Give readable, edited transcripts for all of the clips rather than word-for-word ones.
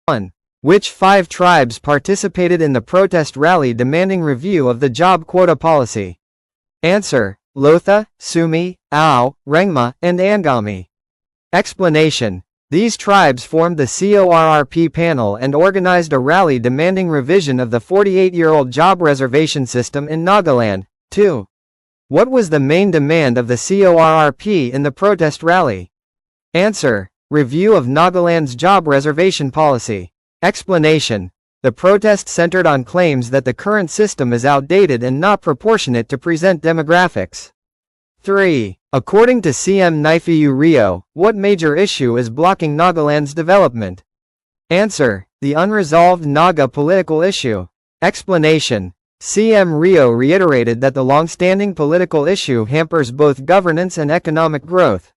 1. Which 5 tribes participated in the protest rally demanding review of the job quota policy? Answer: Lotha, Sumi, Ao, Rengma, and Angami. Explanation: these tribes formed the CORRP panel and organized a rally demanding revision of the 48-year-old job reservation system in Nagaland. 2. What was the main demand of the CORRP in the protest rally? Answer: review of Nagaland's job reservation policy. Explanation: the protest centered on claims that the current system is outdated and not proportionate to present demographics. 3. According to CM Naifiu Rio, what major issue is blocking Nagaland's development? Answer: the unresolved Naga political issue. Explanation: CM Rio reiterated that the long-standing political issue hampers both governance and economic growth.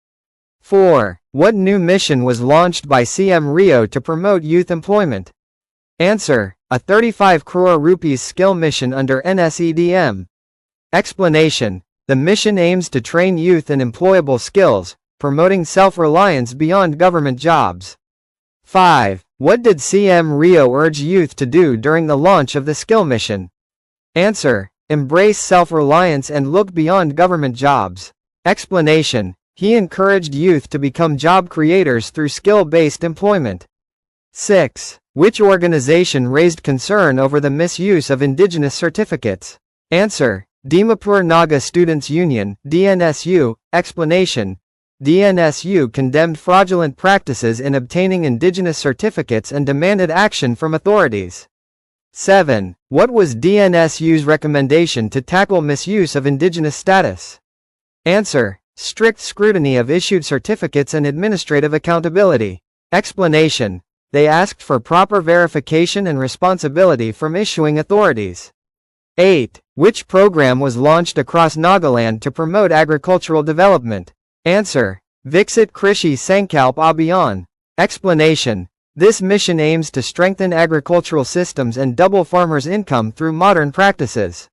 4. What new mission was launched by CM Rio to promote youth employment? Answer: a 35 crore rupees skill mission under NSEDM. Explanation: the mission aims to train youth in employable skills, promoting self-reliance beyond government jobs. 5. What did CM Rio urge youth to do during the launch of the skill mission? Answer: embrace self-reliance and look beyond government jobs. Explanation: he encouraged youth to become job creators through skill-based employment. 6. Which organization raised concern over the misuse of indigenous certificates? Answer: Dimapur Naga Students Union, DNSU. Explanation: DNSU condemned fraudulent practices in obtaining indigenous certificates and demanded action from authorities. 7. What was DNSU's recommendation to tackle misuse of indigenous status? Answer: strict scrutiny of issued certificates and administrative accountability. Explanation: they asked for proper verification and responsibility from issuing authorities. 8. Which program was launched across Nagaland to promote agricultural development? Answer: Viksit Krishi Sankalp Abhiyan. Explanation: this mission aims to strengthen agricultural systems and double farmers' income through modern practices.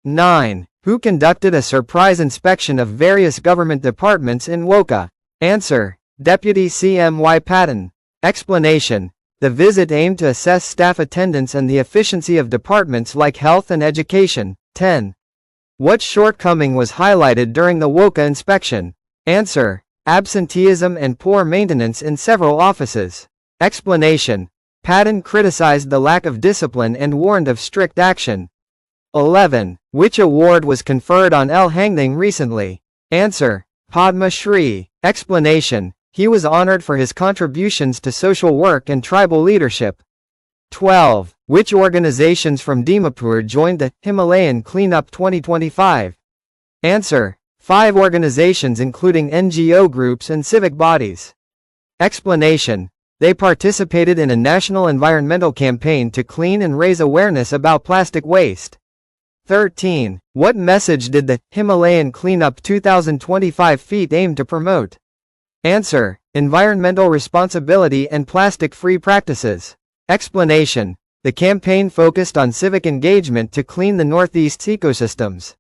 9. Who conducted a surprise inspection of various government departments in Woka? Answer: Deputy CMY Patton. Explanation: the visit aimed to assess staff attendance and the efficiency of departments like health and education. 10. What shortcoming was highlighted during the Woka inspection? Answer: absenteeism and poor maintenance in several offices. Explanation: Patton criticized the lack of discipline and warned of strict action. 11. Which award was conferred on L. Hangdang recently? Answer: Padma Shri. Explanation: he was honored for his contributions to social work and tribal leadership. 12. Which organizations from Dimapur joined the Himalayan Cleanup 2025? Answer: 5 organizations including NGO groups and civic bodies. Explanation: they participated in a national environmental campaign to clean and raise awareness about plastic waste. 13. What message did the Himalayan Cleanup 2025 feat aim to promote? Answer: environmental responsibility and plastic-free practices. Explanation: the campaign focused on civic engagement to clean the Northeast's ecosystems.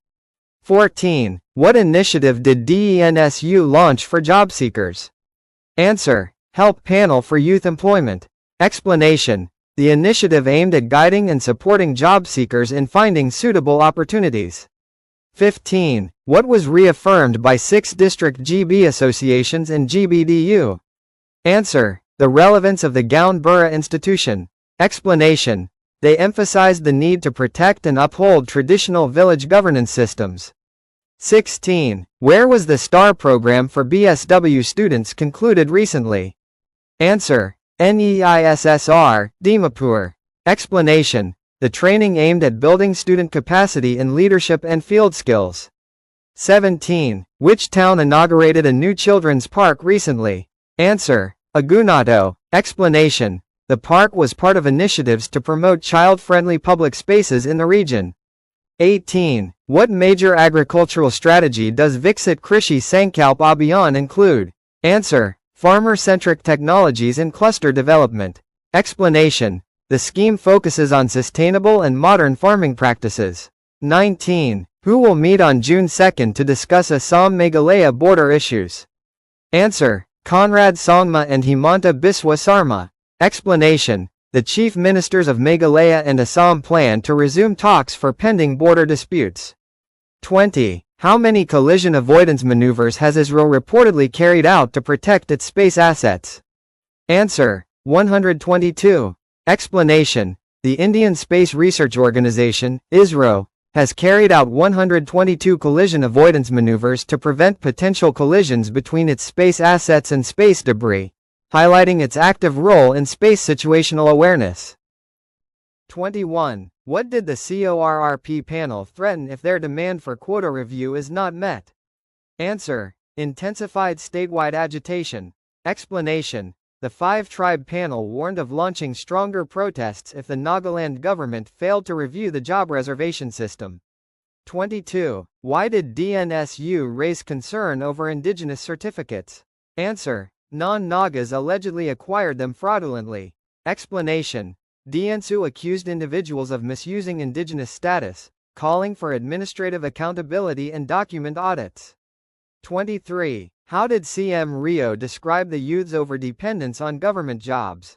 14. What initiative did DENSU launch for job seekers? Answer: Help Panel for Youth Employment. Explanation: the initiative aimed at guiding and supporting job seekers in finding suitable opportunities. 15. What was reaffirmed by 6 district GB associations and GBDU? Answer: the relevance of the Gaon Bura institution. Explanation: they emphasized the need to protect and uphold traditional village governance systems. 16. Where was the STAR program for BSW students concluded recently? Answer: NEISSR, Dimapur. Explanation: the training aimed at building student capacity in leadership and field skills. 17. Which town inaugurated a new children's park recently? Answer: Agunato. Explanation: the park was part of initiatives to promote child-friendly public spaces in the region. 18. What major agricultural strategy does Viksit Krishi Sankalp Abhiyan include? Answer: farmer-centric technologies and cluster development. Explanation: the scheme focuses on sustainable and modern farming practices. 19. Who will meet on June 2 to discuss Assam-Meghalaya border issues? Answer: Conrad Sangma and Himanta Biswa Sarma. Explanation: the chief ministers of Meghalaya and Assam plan to resume talks for pending border disputes. 20. How many collision avoidance maneuvers has Israel reportedly carried out to protect its space assets? Answer: 122. Explanation: the Indian Space Research Organization, ISRO, has carried out 122 collision avoidance maneuvers to prevent potential collisions between its space assets and space debris, highlighting its active role in space situational awareness. 21. What did the CORRP panel threaten if their demand for quota review is not met? Answer: intensified statewide agitation. Explanation: the five-tribe panel warned of launching stronger protests if the Nagaland government failed to review the job reservation system. 22. Why did DNSU raise concern over indigenous certificates? Answer: non-Nagas allegedly acquired them fraudulently. Explanation: DNSU accused individuals of misusing indigenous status, calling for administrative accountability and document audits. 23. How did CM Rio describe the youth's overdependence on government jobs?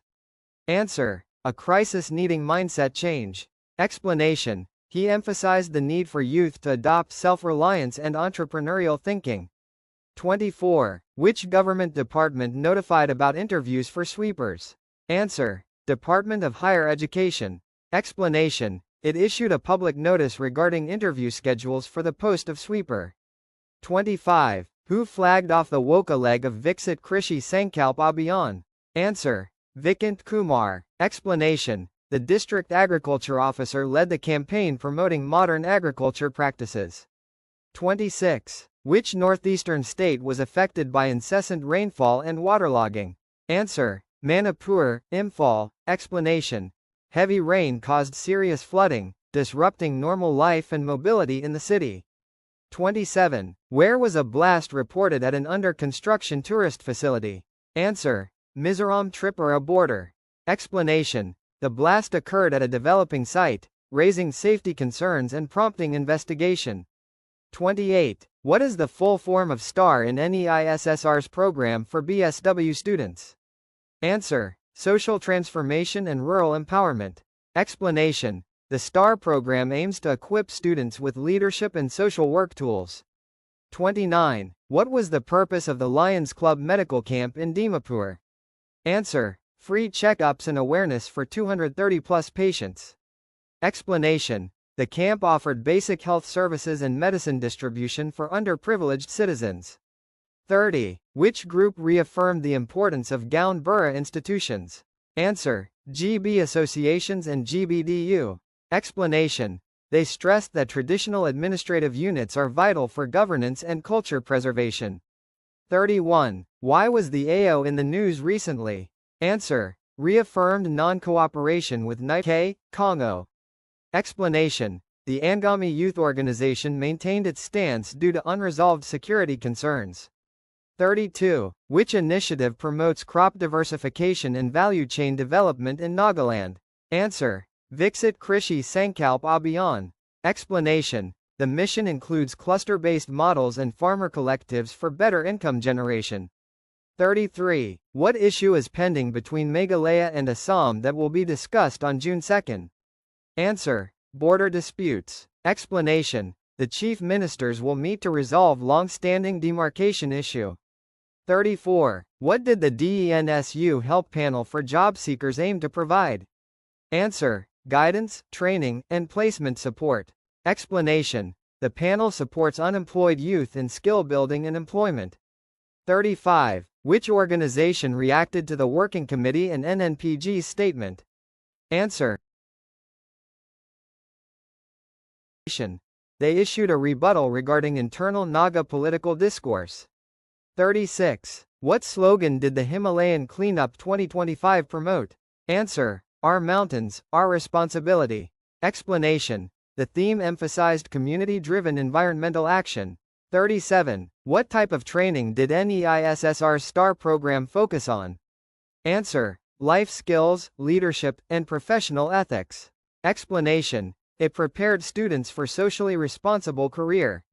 Answer: a crisis needing mindset change. Explanation: he emphasized the need for youth to adopt self-reliance and entrepreneurial thinking. 24. Which government department notified about interviews for sweepers? Answer: Department of Higher Education. Explanation: it issued a public notice regarding interview schedules for the post of sweeper. 25. Who flagged off the Woka leg of Viksit Krishi Sankalp Abhiyan? Answer: Vikant Kumar. Explanation: the district agriculture officer led the campaign promoting modern agriculture practices. 26. Which northeastern state was affected by incessant rainfall and waterlogging? Answer: Manipur, Imphal. Explanation: heavy rain caused serious flooding, disrupting normal life and mobility in the city. 27. Where was a blast reported at an under-construction tourist facility? Answer: Mizoram Tripura border. Explanation: the blast occurred at a developing site, raising safety concerns and prompting investigation. 28. What is the full form of STAR in NEISSR's program for BSW students? Answer: Social Transformation and Rural Empowerment. Explanation: the STAR program aims to equip students with leadership and social work tools. 29. What was the purpose of the Lions Club medical camp in Dimapur? Answer: free checkups and awareness for 230+ patients. Explanation: the camp offered basic health services and medicine distribution for underprivileged citizens. 30. Which group reaffirmed the importance of Gaon Borough institutions? Answer: GB associations and GBDU. Explanation: they stressed that traditional administrative units are vital for governance and culture preservation. 31. Why was the AO in the news recently? Answer: reaffirmed non-cooperation with Nikkei, Congo. Explanation: the Angami Youth Organization maintained its stance due to unresolved security concerns. 32. Which initiative promotes crop diversification and value chain development in Nagaland? Answer: Viksit Krishi Sankalp Abhiyan. Explanation: the mission includes cluster-based models and farmer collectives for better income generation. 33. What issue is pending between Meghalaya and Assam that will be discussed on June 2? Answer: border disputes. Explanation: the chief ministers will meet to resolve long-standing demarcation issue. 34. What did the DENSU Help Panel for Job Seekers aim to provide? Answer: guidance, training, and placement support. Explanation: the panel supports unemployed youth in skill building and employment. 35. Which organization reacted to the Working Committee and NNPG's statement? Answer: they issued a rebuttal regarding internal Naga political discourse. 36. What slogan did the Himalayan Cleanup 2025 promote? Answer: our mountains, our responsibility. Explanation: the theme emphasized community-driven environmental action. 37. What type of training did NEISSR's STAR program focus on? Answer: life skills, leadership, and professional ethics. Explanation: it prepared students for socially responsible career.